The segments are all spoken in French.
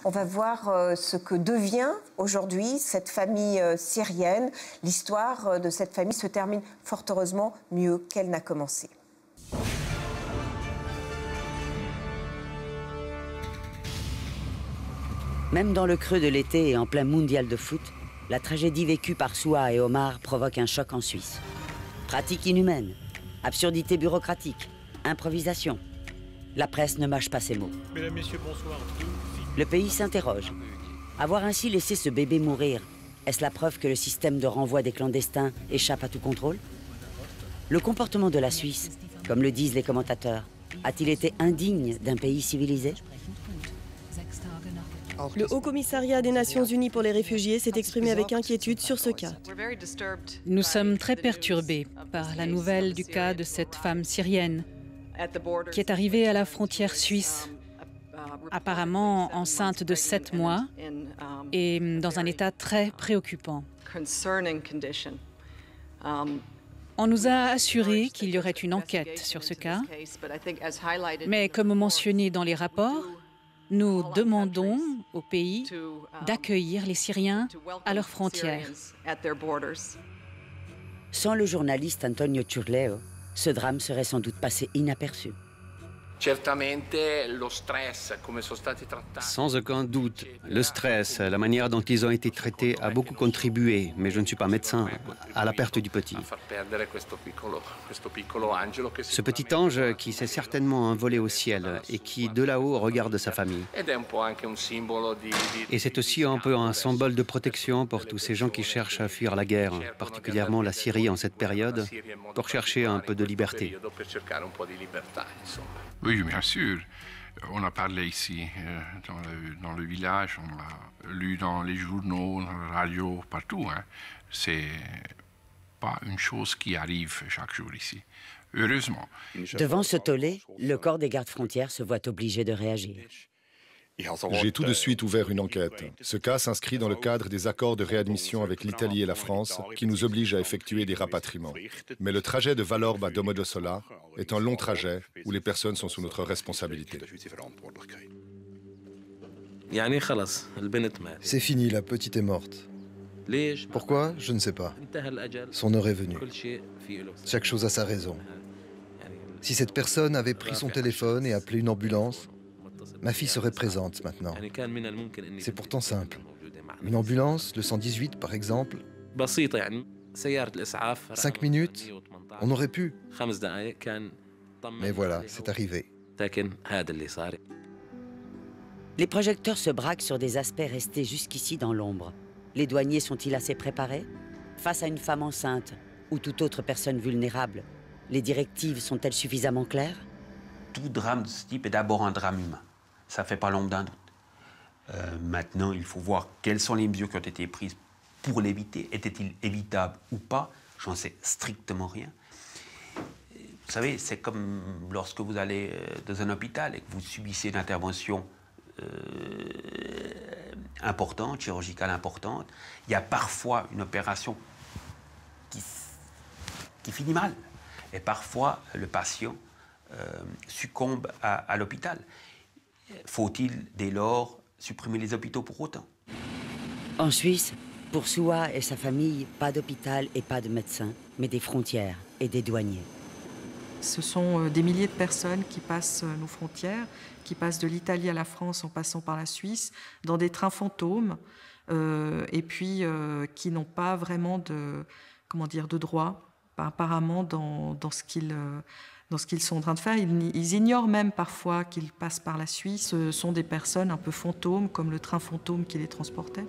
On va voir ce que devient aujourd'hui cette famille syrienne. L'histoire de cette famille se termine fort heureusement mieux qu'elle n'a commencé. Même dans le creux de l'été et en plein mondial de foot, la tragédie vécue par Soua et Omar provoque un choc en Suisse. Pratique inhumaine, absurdité bureaucratique, improvisation. La presse ne mâche pas ses mots. Mesdames, Messieurs, bonsoir. Le pays s'interroge. Avoir ainsi laissé ce bébé mourir, est-ce la preuve que le système de renvoi des clandestins échappe à tout contrôle? Le comportement de la Suisse, comme le disent les commentateurs, a-t-il été indigne d'un pays civilisé? Le Haut-Commissariat des Nations Unies pour les réfugiés s'est exprimé avec inquiétude sur ce cas. Nous sommes très perturbés par la nouvelle du cas de cette femme syrienne qui est arrivée à la frontière suisse, apparemment enceinte de 7 mois et dans un état très préoccupant. On nous a assuré qu'il y aurait une enquête sur ce cas, mais comme mentionné dans les rapports, nous demandons au pays d'accueillir les Syriens à leurs frontières. Sans le journaliste Antonio Ciurleo, ce drame serait sans doute passé inaperçu. Sans aucun doute, le stress, la manière dont ils ont été traités a beaucoup contribué, mais je ne suis pas médecin, à la perte du petit. Ce petit ange qui s'est certainement envolé au ciel et qui, de là-haut, regarde sa famille. Et c'est aussi un peu un symbole de protection pour tous ces gens qui cherchent à fuir la guerre, particulièrement la Syrie en cette période, pour chercher un peu de liberté. Oui, bien sûr. On a parlé ici, dans le village, on l'a lu dans les journaux, dans la radio, partout. Hein. C'est pas une chose qui arrive chaque jour ici. Heureusement. Devant ce tollé, le corps des gardes-frontières se voit obligé de réagir. J'ai tout de suite ouvert une enquête. Ce cas s'inscrit dans le cadre des accords de réadmission avec l'Italie et la France qui nous obligent à effectuer des rapatriements. Mais le trajet de Vallorbe à Domodossola est un long trajet où les personnes sont sous notre responsabilité. C'est fini, la petite est morte. Pourquoi? Je ne sais pas. Son heure est venue. Chaque chose a sa raison. Si cette personne avait pris son téléphone et appelé une ambulance, ma fille serait présente maintenant. C'est pourtant simple. Une ambulance, le 118 par exemple. 5 minutes, on aurait pu. Mais voilà, c'est arrivé. Les projecteurs se braquent sur des aspects restés jusqu'ici dans l'ombre. Les douaniers sont-ils assez préparés? Face à une femme enceinte ou toute autre personne vulnérable, les directives sont-elles suffisamment claires? Tout drame de ce type est d'abord un drame humain. Ça ne fait pas l'ombre d'un doute. Maintenant, il faut voir quelles sont les mesures qui ont été prises pour l'éviter. Était-il évitable ou pas? J'en sais strictement rien. Vous savez, c'est comme lorsque vous allez dans un hôpital et que vous subissez une intervention importante, chirurgicale importante. Il y a parfois une opération qui finit mal. Et parfois, le patient succombe à l'hôpital. Faut-il, dès lors, supprimer les hôpitaux pour autant? En Suisse, pour Soua et sa famille, pas d'hôpital et pas de médecins, mais des frontières et des douaniers. Ce sont des milliers de personnes qui passent nos frontières, qui passent de l'Italie à la France en passant par la Suisse, dans des trains fantômes, et puis qui n'ont pas vraiment de droit, apparemment, dans ce qu'ils sont en train de faire. Ils ignorent même parfois qu'ils passent par la Suisse. Ce sont des personnes un peu fantômes, comme le train fantôme qui les transportait.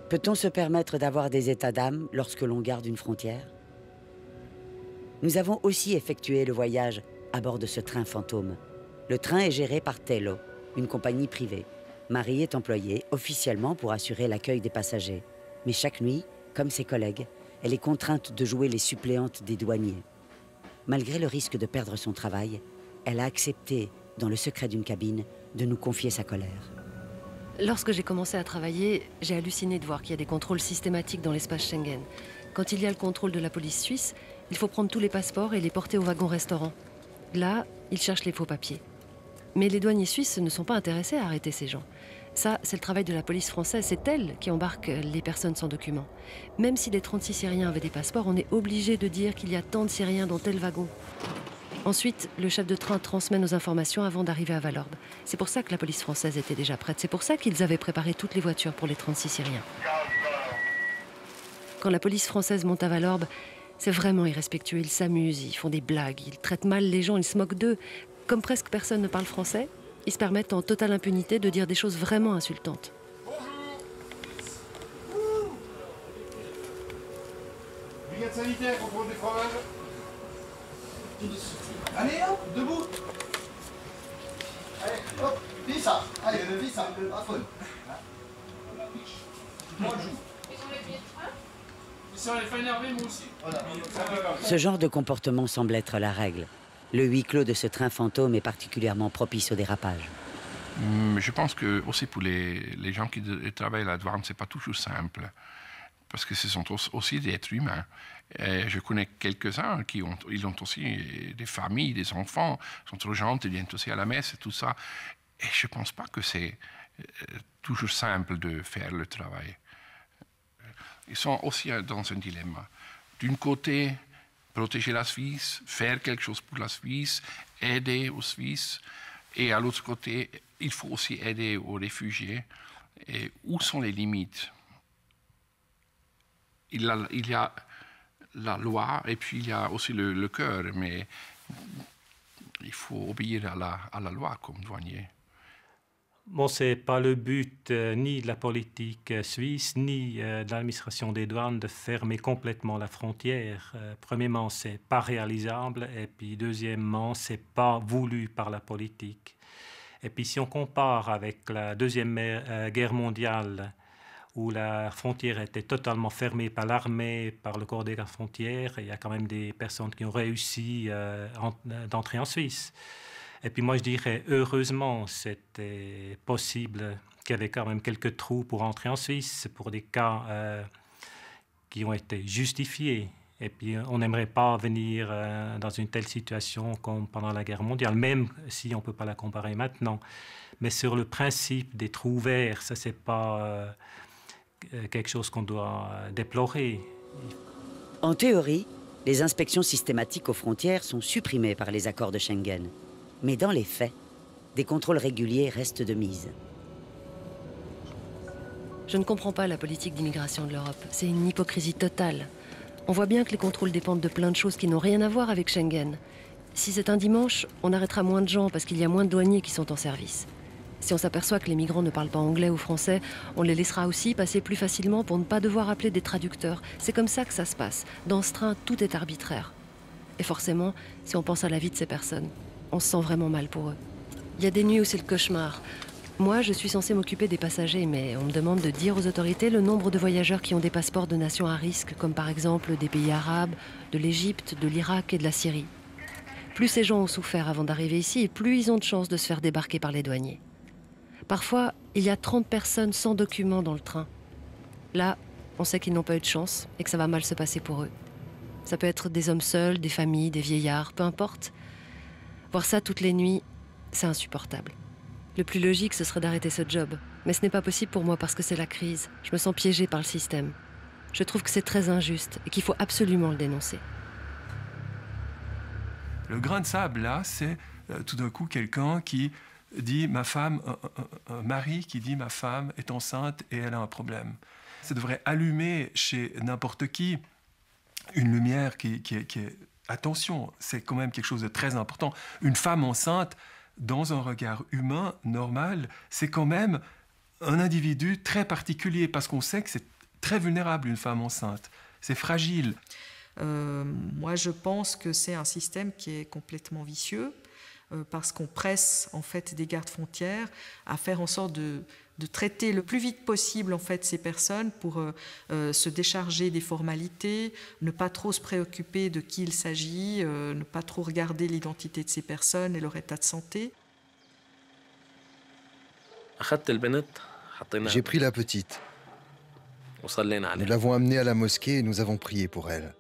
Peut-on se permettre d'avoir des états d'âme lorsque l'on garde une frontière? Nous avons aussi effectué le voyage à bord de ce train fantôme. Le train est géré par Tello, une compagnie privée. Marie est employée officiellement pour assurer l'accueil des passagers. Mais chaque nuit, comme ses collègues, elle est contrainte de jouer les suppléantes des douaniers. Malgré le risque de perdre son travail, elle a accepté, dans le secret d'une cabine, de nous confier sa colère. Lorsque j'ai commencé à travailler, j'ai halluciné de voir qu'il y a des contrôles systématiques dans l'espace Schengen. Quand il y a le contrôle de la police suisse, il faut prendre tous les passeports et les porter au wagon-restaurant. Là, ils cherchent les faux papiers. Mais les douaniers suisses ne sont pas intéressés à arrêter ces gens. Ça, c'est le travail de la police française, c'est elle qui embarque les personnes sans documents. Même si les 36 Syriens avaient des passeports, on est obligé de dire qu'il y a tant de Syriens dans tel wagon. Ensuite, le chef de train transmet nos informations avant d'arriver à Vallorbe. C'est pour ça que la police française était déjà prête, c'est pour ça qu'ils avaient préparé toutes les voitures pour les 36 Syriens. Quand la police française monte à Vallorbe, c'est vraiment irrespectueux, ils s'amusent, ils font des blagues, ils traitent mal les gens, ils se moquent d'eux. Comme presque personne ne parle français, ils se permettent en totale impunité de dire des choses vraiment insultantes. Brigade sanitaire, contrôle des fromages. Allez, hop, debout. Allez, hop, vis ça. Allez, vis ça, à fond. Moi, je joue. Si on les fait énerver, moi aussi. Ce genre de comportement semble être la règle. Le huis clos de ce train fantôme est particulièrement propice au dérapage. Je pense que aussi pour les gens qui travaillent à la douane, c'est pas toujours simple. Parce que ce sont aussi des êtres humains. Et je connais quelques-uns qui ont aussi des familles, des enfants, sont trop gentils, ils viennent aussi à la messe et tout ça. Et je pense pas que c'est toujours simple de faire le travail. Ils sont aussi dans un dilemme. D'un côté, protéger la Suisse, faire quelque chose pour la Suisse, aider aux Suisses. Et à l'autre côté, il faut aussi aider aux réfugiés. Et où sont les limites? Il y a la loi et puis il y a aussi le cœur, mais il faut obéir à la loi comme douanier. Bon, ce n'est pas le but ni de la politique suisse, ni de l'administration des douanes de fermer complètement la frontière. Premièrement, ce n'est pas réalisable, et puis deuxièmement, ce n'est pas voulu par la politique. Et puis si on compare avec la Deuxième Guerre mondiale, où la frontière était totalement fermée par l'armée, par le corps des gardes-frontières, il y a quand même des personnes qui ont réussi d'entrer en Suisse. Et puis moi, je dirais, heureusement, c'était possible qu'il y avait quand même quelques trous pour entrer en Suisse, pour des cas qui ont été justifiés. Et puis on n'aimerait pas venir dans une telle situation comme pendant la guerre mondiale, même si on ne peut pas la comparer maintenant. Mais sur le principe des trous ouverts, ça, c'est pas quelque chose qu'on doit déplorer. En théorie, les inspections systématiques aux frontières sont supprimées par les accords de Schengen. Mais dans les faits, des contrôles réguliers restent de mise. Je ne comprends pas la politique d'immigration de l'Europe. C'est une hypocrisie totale. On voit bien que les contrôles dépendent de plein de choses qui n'ont rien à voir avec Schengen. Si c'est un dimanche, on arrêtera moins de gens parce qu'il y a moins de douaniers qui sont en service. Si on s'aperçoit que les migrants ne parlent pas anglais ou français, on les laissera aussi passer plus facilement pour ne pas devoir appeler des traducteurs. C'est comme ça que ça se passe. Dans ce train, tout est arbitraire. Et forcément, si on pense à la vie de ces personnes, on se sent vraiment mal pour eux. Il y a des nuits où c'est le cauchemar. Moi, je suis censée m'occuper des passagers, mais on me demande de dire aux autorités le nombre de voyageurs qui ont des passeports de nations à risque, comme par exemple des pays arabes, de l'Égypte, de l'Irak et de la Syrie. Plus ces gens ont souffert avant d'arriver ici, et plus ils ont de chances de se faire débarquer par les douaniers. Parfois, il y a 30 personnes sans documents dans le train. Là, on sait qu'ils n'ont pas eu de chance et que ça va mal se passer pour eux. Ça peut être des hommes seuls, des familles, des vieillards, peu importe. Voir ça toutes les nuits, c'est insupportable. Le plus logique, ce serait d'arrêter ce job. Mais ce n'est pas possible pour moi parce que c'est la crise. Je me sens piégée par le système. Je trouve que c'est très injuste et qu'il faut absolument le dénoncer. Le grain de sable, là, c'est tout d'un coup quelqu'un qui dit ma femme, un mari qui dit ma femme est enceinte et elle a un problème. Ça devrait allumer chez n'importe qui une lumière qui est... Attention, c'est quand même quelque chose de très important. Une femme enceinte, dans un regard humain normal, c'est quand même un individu très particulier parce qu'on sait que c'est très vulnérable, une femme enceinte. C'est fragile. Moi, je pense que c'est un système qui est complètement vicieux parce qu'on presse en fait des gardes-frontières à faire en sorte de traiter le plus vite possible en fait ces personnes pour se décharger des formalités, ne pas trop se préoccuper de qui il s'agit, ne pas trop regarder l'identité de ces personnes et leur état de santé. J'ai pris la petite. Nous l'avons amenée à la mosquée et nous avons prié pour elle.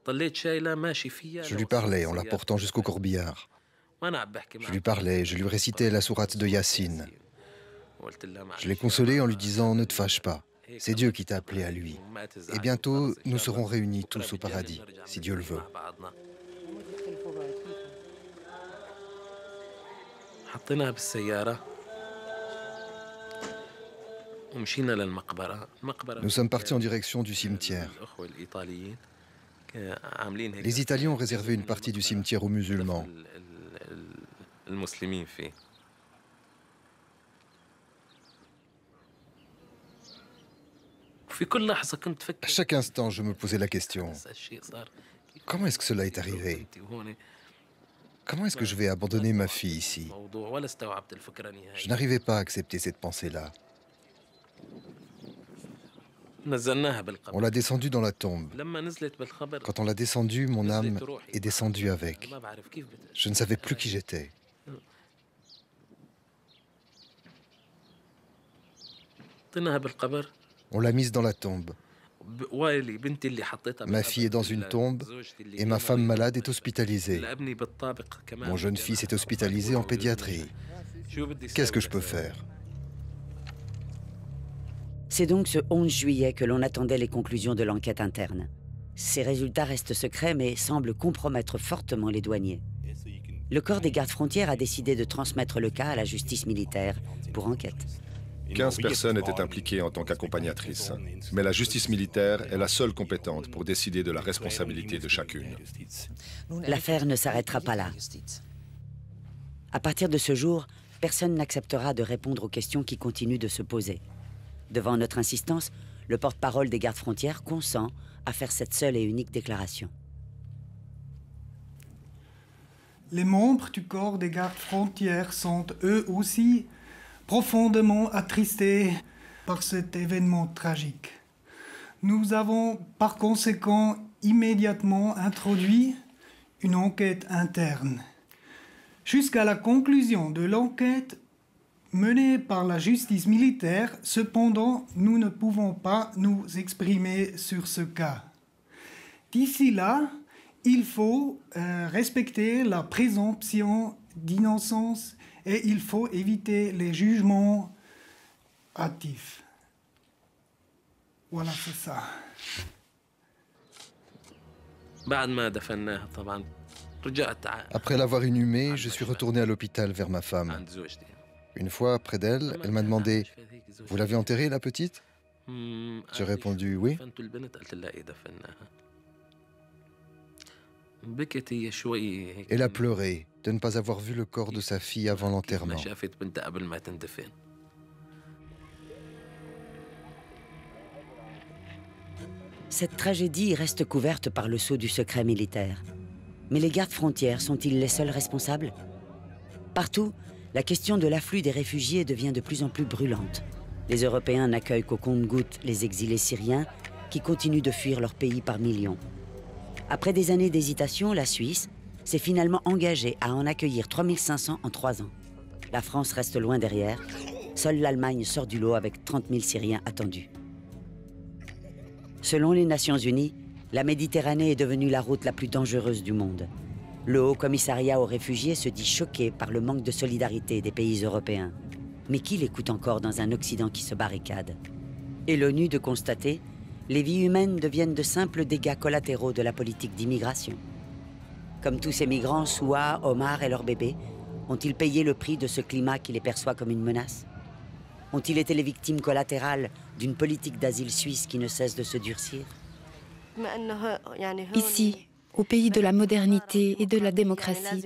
Je lui parlais en la portant jusqu'au corbillard. Je lui parlais, je lui récitais la sourate de Yassine. Je l'ai consolé en lui disant « Ne te fâche pas, c'est Dieu qui t'a appelé à lui. Et bientôt, nous serons réunis tous au paradis, si Dieu le veut. » Nous sommes partis en direction du cimetière. Les Italiens ont réservé une partie du cimetière aux musulmans. À chaque instant, je me posais la question, comment est-ce que cela est arrivé? Comment est-ce que je vais abandonner ma fille ici? Je n'arrivais pas à accepter cette pensée-là. On l'a descendue dans la tombe. Quand on l'a descendue, mon âme est descendue avec. Je ne savais plus qui j'étais. On l'a mise dans la tombe. Ma fille est dans une tombe et ma femme malade est hospitalisée. Mon jeune fils est hospitalisé en pédiatrie. Qu'est-ce que je peux faire? C'est donc ce 11 juillet que l'on attendait les conclusions de l'enquête interne. Ces résultats restent secrets mais semblent compromettre fortement les douaniers. Le corps des gardes-frontières a décidé de transmettre le cas à la justice militaire pour enquête. 15 personnes étaient impliquées en tant qu'accompagnatrices. Mais la justice militaire est la seule compétente pour décider de la responsabilité de chacune. L'affaire ne s'arrêtera pas là. À partir de ce jour, personne n'acceptera de répondre aux questions qui continuent de se poser. Devant notre insistance, le porte-parole des gardes-frontières consent à faire cette seule et unique déclaration. Les membres du corps des gardes-frontières sont eux aussi profondément attristés par cet événement tragique. Nous avons par conséquent immédiatement introduit une enquête interne. Jusqu'à la conclusion de l'enquête menée par la justice militaire, cependant, nous ne pouvons pas nous exprimer sur ce cas. D'ici là, il faut respecter la présomption d'innocence et il faut éviter les jugements hâtifs. Voilà, c'est ça. Après l'avoir inhumée, je suis retourné à l'hôpital vers ma femme. Une fois près d'elle, elle m'a demandé « Vous l'avez enterrée, la petite ?» J'ai répondu « Oui ». Elle a pleuré de ne pas avoir vu le corps de sa fille avant l'enterrement. Cette tragédie reste couverte par le sceau du secret militaire. Mais les gardes-frontières sont-ils les seuls responsables? Partout, la question de l'afflux des réfugiés devient de plus en plus brûlante. Les Européens n'accueillent qu'au compte-gouttes les exilés syriens qui continuent de fuir leur pays par millions. Après des années d'hésitation, la Suisse s'est finalement engagée à en accueillir 3500 en 3 ans. La France reste loin derrière. Seule l'Allemagne sort du lot avec 30 000 Syriens attendus. Selon les Nations Unies, la Méditerranée est devenue la route la plus dangereuse du monde. Le Haut Commissariat aux réfugiés se dit choqué par le manque de solidarité des pays européens. Mais qui l'écoute encore dans un Occident qui se barricade? Et l'ONU de constater, les vies humaines deviennent de simples dégâts collatéraux de la politique d'immigration. Comme tous ces migrants, Souha, Omar et leurs bébés, ont-ils payé le prix de ce climat qui les perçoit comme une menace? Ont-ils été les victimes collatérales d'une politique d'asile suisse qui ne cesse de se durcir? Ici, au pays de la modernité et de la démocratie,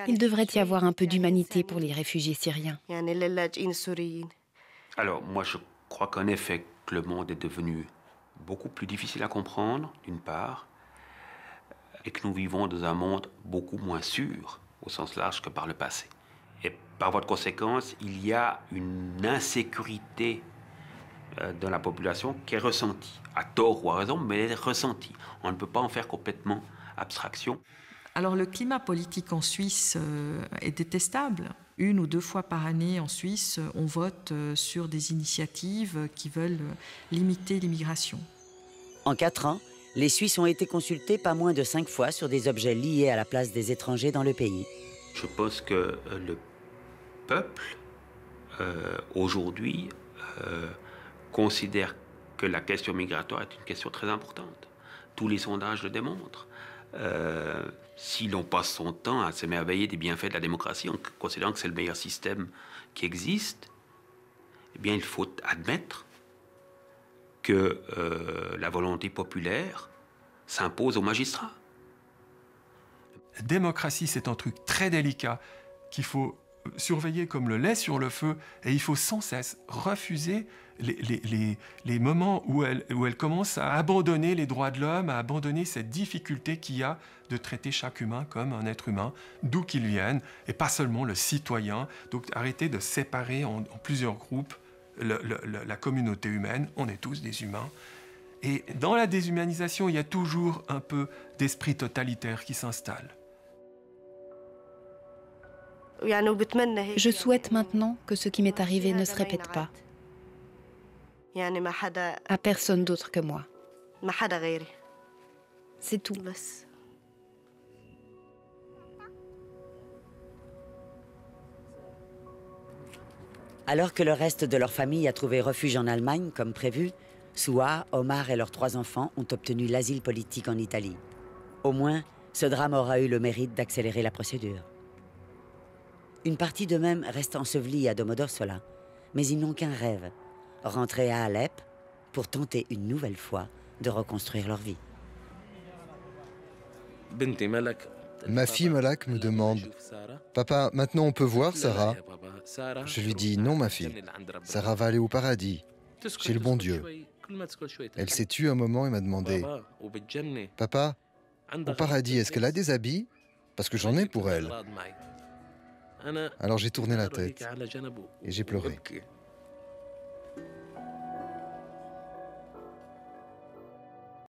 il devrait y avoir un peu d'humanité pour les réfugiés syriens. Alors, moi, je crois qu'en effet, que le monde est devenu beaucoup plus difficile à comprendre, d'une part, et que nous vivons dans un monde beaucoup moins sûr, au sens large, que par le passé. Et par voie de conséquence, il y a une insécurité dans la population qui est ressentie, à tort ou à raison, mais elle est ressentie. On ne peut pas en faire complètement abstraction. Alors le climat politique en Suisse est détestable. 1 ou 2 fois par année en Suisse, on vote sur des initiatives qui veulent limiter l'immigration. En 4 ans, les Suisses ont été consultés pas moins de 5 fois sur des objets liés à la place des étrangers dans le pays. Je pense que le peuple, aujourd'hui, considère que la question migratoire est une question très importante. Tous les sondages le démontrent. Si l'on passe son temps à s'émerveiller des bienfaits de la démocratie, en considérant que c'est le meilleur système qui existe, eh bien, il faut admettre que la volonté populaire s'impose aux magistrats. La démocratie, c'est un truc très délicat qu'il faut surveiller comme le lait sur le feu, et il faut sans cesse refuser les moments où elle commence à abandonner les droits de l'homme, à abandonner cette difficulté qu'il y a de traiter chaque humain comme un être humain, d'où qu'il vienne, et pas seulement le citoyen. Donc arrêter de séparer en plusieurs groupes la communauté humaine. On est tous des humains. Et dans la déshumanisation, il y a toujours un peu d'esprit totalitaire qui s'installe. Je souhaite maintenant que ce qui m'est arrivé ne se répète pas. À personne d'autre que moi. C'est tout. Alors que le reste de leur famille a trouvé refuge en Allemagne, comme prévu, Souha, Omar et leurs 3 enfants ont obtenu l'asile politique en Italie. Au moins, ce drame aura eu le mérite d'accélérer la procédure. Une partie d'eux-mêmes reste ensevelie à Domodossola, mais ils n'ont qu'un rêve, rentrer à Alep pour tenter une nouvelle fois de reconstruire leur vie. Ma fille Malak me demande « Papa, maintenant on peut voir Sarah ?» Je lui dis « Non, ma fille, Sarah va aller au paradis, chez le bon Dieu. » Elle s'est tue un moment et m'a demandé « Papa, au paradis, est-ce qu'elle a des habits? Parce que j'en ai pour elle. » Alors j'ai tourné la tête et j'ai pleuré.